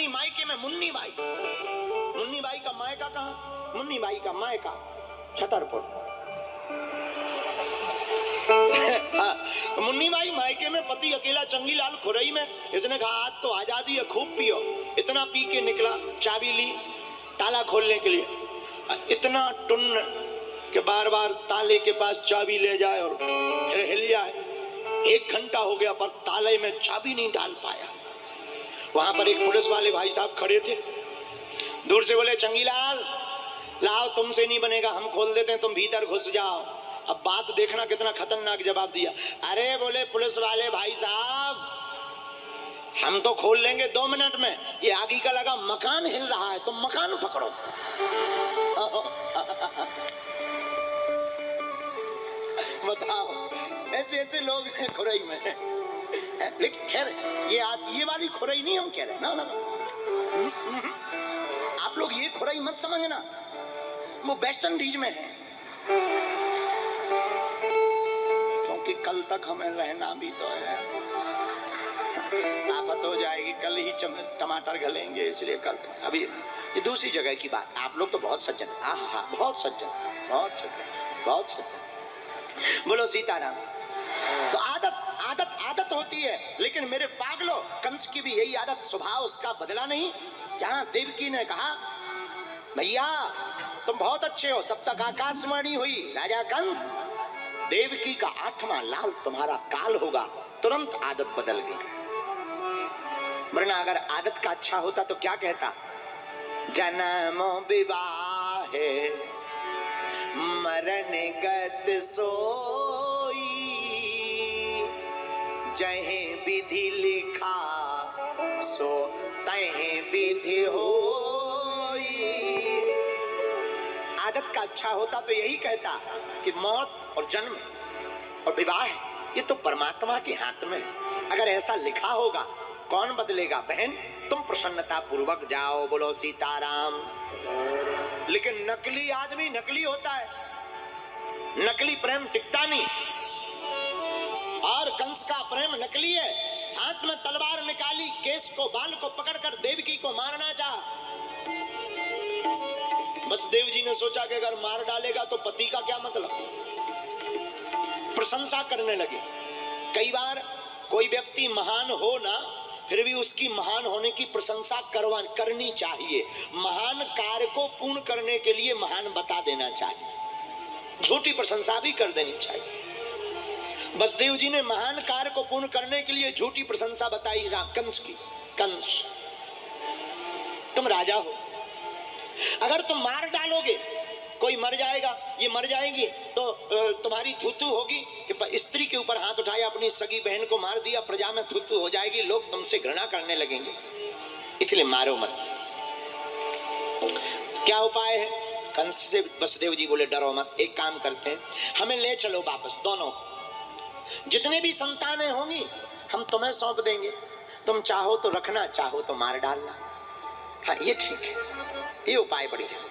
राजधानी मायके में मुन्नी बाई। मुन्नी बाई का मायका कहाँ? मुन्नी बाई का मायका छतरपुर। मुन्नी बाई मायके में, पति अकेला चंगीलाल खुरई में। इसने कहा आज तो आजादी है, खूब पियो। इतना पी के निकला, चाबी ली ताला खोलने के लिए। इतना टुन्न कि बार बार ताले के पास चाबी ले जाए और फिर हिल जाए। 1 घंटा हो गया पर ताले में चाबी नहीं डाल पाया। वहां पर एक पुलिस वाले भाई साहब खड़े थे। दूर से बोले, चंगीलाल लाओ, तुमसे नहीं बनेगा, हम खोल देते हैं, तुम भीतर घुस जाओ। अब बात देखना कितना खतरनाक जवाब दिया। अरे बोले पुलिस वाले भाई साहब, हम तो खोल लेंगे 2 मिनट में, ये आगे का लगा मकान हिल रहा है, तुम मकान पकड़ो। बताओ, ऐसे ऐसे लोग हैं खुरई में। लेकिन खैर ये वाली खुरई नहीं हम कह रहे ना, आप लोग ये खुरई मत समझना, वो वेस्ट इंडीज में है। क्योंकि कल तक हमें रहना भी तो है, आफत हो जाएगी, कल ही टमाटर गलेंगे, इसलिए कल। अभी ये दूसरी जगह की बात। आप लोग तो बहुत सज्जन, आहा बहुत सज्जन, बहुत सज्जन, बहुत सज्जन। बोलो सीताराम। तो आदत होती है, लेकिन मेरे पागलों, कंस की भी यही आदत, स्वभाव उसका बदला नहीं। जहां देवकी ने कहा भैया तुम बहुत अच्छे हो, तब तक आकाशवाणी हुई, राजा कंस देवकी का 8वां लाल तुम्हारा काल होगा। तुरंत आदत बदल गई। वरना अगर आदत का अच्छा होता तो क्या कहता? जन्म विवाह मरण गत सोई, जहीं विधि लिखा सो तहीं विधि होई। आदत का अच्छा होता तो यही कहता कि मौत और जन्म और विवाह ये तो परमात्मा के हाथ में। अगर ऐसा लिखा होगा कौन बदलेगा? बहन तुम प्रसन्नता पूर्वक जाओ, बोलो सीताराम। लेकिन नकली आदमी नकली होता है, नकली प्रेम टिकता नहीं। और कंस का प्रेम नकली है। हाथ में तलवार निकाली, केस को बाल को पकड़कर देवकी को मारना चाहा। बस देव जी ने सोचा कि अगर मार डालेगा तो पति का क्या मतलब। प्रशंसा करने लगे। कई बार कोई व्यक्ति महान हो ना, फिर भी उसकी महान होने की प्रशंसा करनी चाहिए। महान कार्य को पूर्ण करने के लिए महान बता देना चाहिए, झूठी प्रशंसा भी कर देनी चाहिए। बसदेव जी ने महान कार्य को पूर्ण करने के लिए झूठी प्रशंसा बताई कंस की। कंस तुम राजा हो, अगर तुम मार डालोगे कोई मर जाएगा, ये मर जाएंगी तो तुम्हारी थूथू होगी कि स्त्री के ऊपर हाथ उठाया, अपनी सगी बहन को मार दिया, प्रजा में थूथू हो जाएगी, लोग तुमसे घृणा करने लगेंगे, इसलिए मारो मत। क्या उपाय है? कंस से वसुदेव जी बोले डरो मत, एक काम करते हैं, हमें ले चलो वापस, दोनों को। जितने भी संतानें होंगी हम तुम्हें सौंप देंगे, तुम चाहो तो रखना, चाहो तो मार डालना। हाँ ये ठीक है, ये उपाय बढ़िया।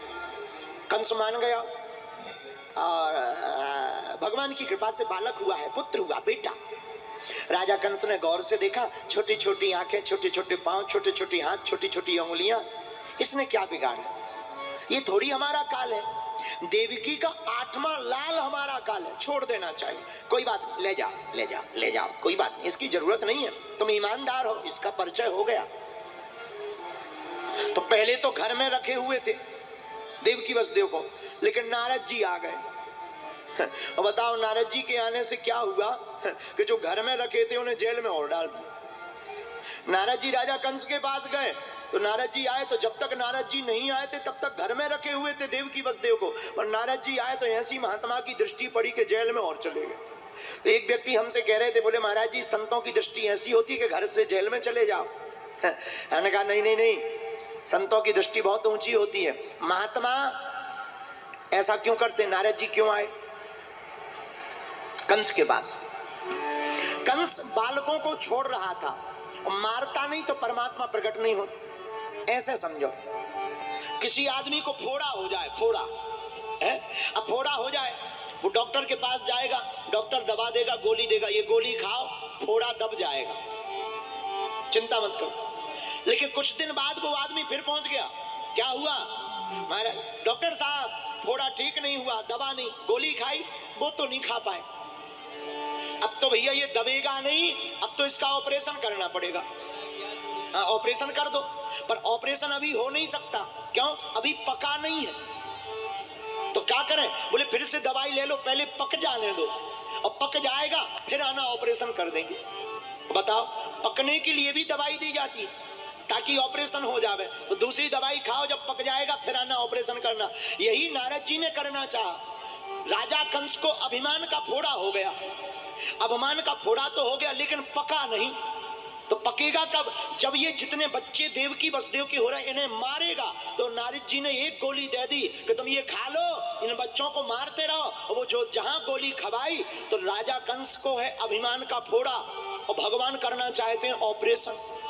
कंस मान गया और भगवान की कृपा से बालक हुआ है, पुत्र हुआ, बेटा। राजा कंस ने गौर से देखा, छोटी छोटी आंखें, छोटे छोटे पांव, छोटे छोटे हाथ, छोटी छोटी उंगलियां, इसने क्या बिगाड़ा? ये थोड़ी हमारा काल है, देवकी का 8वां लाल हमारा काल है, छोड़ देना चाहिए। कोई बात नहीं, ले जाओ ले जाओ ले जाओ, कोई बात नहीं, इसकी जरूरत नहीं है, तुम ईमानदार हो, इसका परिचय हो गया। तो पहले तो घर में रखे हुए थे देवकी वसुदेव को, लेकिन नारद जी आ गए। और बताओ नारद जी के आने से क्या हुआ कि जो घर में रखे थे उन्हें जेल में और डाल दिया। नारद जी राजा कंस के पास गए तो नारद जी आए, तो जब तक नारद जी नहीं आए थे तब तक घर में रखे हुए थे देवकी वसुदेव को, और नारद जी आए तो ऐसी महात्मा की दृष्टि पड़ी कि जेल में और चले गए। तो एक व्यक्ति हमसे कह रहे थे, बोले महाराज जी संतों की दृष्टि ऐसी होती है कि घर से जेल में चले जाओ। मैंने कहा नहीं नहीं नहीं, संतों की दृष्टि बहुत ऊंची होती है। महात्मा ऐसा क्यों करते? नारद जी क्यों आए कंस के पास? कंस बालकों को छोड़ रहा था, मारता नहीं तो परमात्मा प्रकट नहीं होता। ऐसे समझो, किसी आदमी को फोड़ा हो जाए, फोड़ा है, अब फोड़ा हो जाए, वो डॉक्टर के पास जाएगा, डॉक्टर दवा देगा, गोली देगा, ये गोली खाओ, फोड़ा दब जाएगा, चिंता मत करो। लेकिन कुछ दिन बाद वो आदमी फिर पहुंच गया। क्या हुआ? महाराज डॉक्टर साहब फोड़ा ठीक नहीं हुआ, दवा नहीं, गोली खाई, वो तो नहीं खा पाए। अब तो भैया ये दबेगा नहीं, अब तो इसका ऑपरेशन करना पड़ेगा। हाँ ऑपरेशन कर दो, पर ऑपरेशन अभी हो नहीं सकता। क्यों? अभी पका नहीं है। तो क्या करें? बोले फिर से दवाई ले लो, पहले पक जाने दो, और पक जाएगा फिर आना ऑपरेशन कर देंगे। बताओ, पकने के लिए भी दवाई दी जाती है ताकि ऑपरेशन हो जावे, तो दूसरी दवाई खाओ, जब पक जाएगा फिर आना ऑपरेशन करना। यही नारद जी ने करना चाहा। राजा कंस को अभिमान का फोड़ा हो गया, अभिमान का फोड़ा तो हो गया लेकिन पका नहीं। तो पकेगा कब? जब ये जितने बच्चे देवकी वसुदेव के हो रहे इन्हें मारेगा। तो नारद जी ने एक गोली दे दी कि तुम ये खा लो, इन बच्चों को मारते रहो। और वो जो जहां गोली खवाई तो राजा कंस को है अभिमान का फोड़ा, और भगवान करना चाहते हैं ऑपरेशन।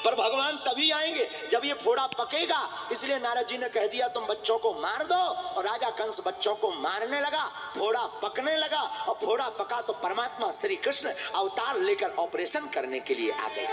पर भगवान तभी आएंगे जब ये फोड़ा पकेगा। इसलिए नारद जी ने कह दिया तुम बच्चों को मार दो, और राजा कंस बच्चों को मारने लगा, फोड़ा पकने लगा, और फोड़ा पका तो परमात्मा श्री कृष्ण अवतार लेकर ऑपरेशन करने के लिए आ गए।